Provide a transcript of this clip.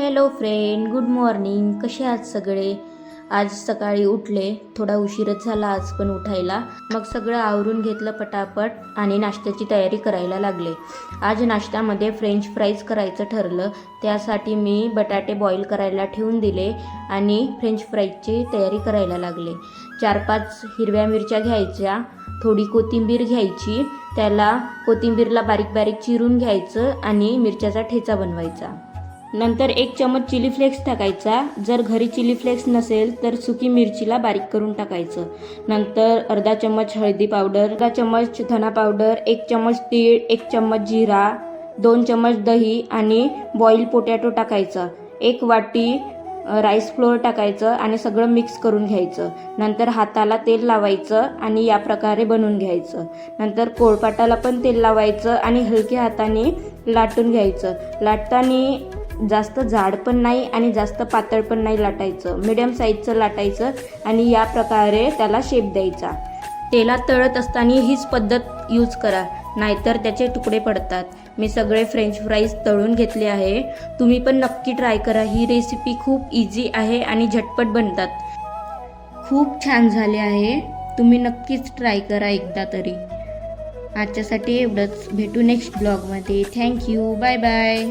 Hello friend, good morning. कसे आहात सगळे? आज सकाळी उठले, थोडा उशीरच झाला आज पण उठायला. मग सगळं आवरून घेतलं पटापट आणि नाश्त्याची तयारी करायला लागले. आज नाश्त्यामध्ये फ्रेंच फ्राईज करायचं ठरलं. त्यासाठी मी बटाटे बॉईल करायला ठेवून दिले आणि फ्रेंच फ्राईजची तयारी करायला लागले. 4-5 हिरव्या मिरच्या घ्यायच्या, थोडी कोथिंबीर घ्यायची, त्याला कोथिंबीरला बारीक बारीक चिरून घ्यायचं आणि मिरच्याचा ठेचा बनवायचा. नंतर 1 चमच चिली फ्लेक्स टाकायचा. जर घरी चिली फ्लेक्स नसेल तर सुकी मिरचीला बारीक करून टाकायचं. नंतर अर्धा चमच हळदी पावडर, अर्धा चमच धना पावडर, 1 चमच तीळ, 1 चमच जिरा, 2 चमच दही आणि बॉईल पोटॅटो टाकायचा. 1 वाटी राईस फ्लोअर टाकायचं आणि सगळं मिक्स करून घ्यायचं. नंतर हाताला तेल लावायचं आणि या प्रकारे बनवून घ्यायचं. नंतर पोळपाटाला पण तेल लावायचं आणि हलक्या हाताने लाटून घ्यायचं. लाटताना जास्त जाड पण नाही आणि जास्त पातळ पण नाही लाटायचं, मिडियम साईजचं लाटायचं आणि या प्रकारे त्याला शेप द्यायचा. तेलात तळत असताना हीच पद्धत यूज करा, नाहीतर त्याचे तुकडे पडतात. मी सगळे फ्रेंच फ्राईज तळून घेतले आहे. तुम्ही पण नक्की ट्राय करा. ही रेसिपी खूप इझी आहे आणि झटपट बनतात. खूप छान झाले आहे. तुम्ही नक्कीच ट्राय करा एकदा तरी. आजच्यासाठी एवढंच. भेटू नेक्स्ट ब्लॉगमध्ये. थँक्यू. Bye bye.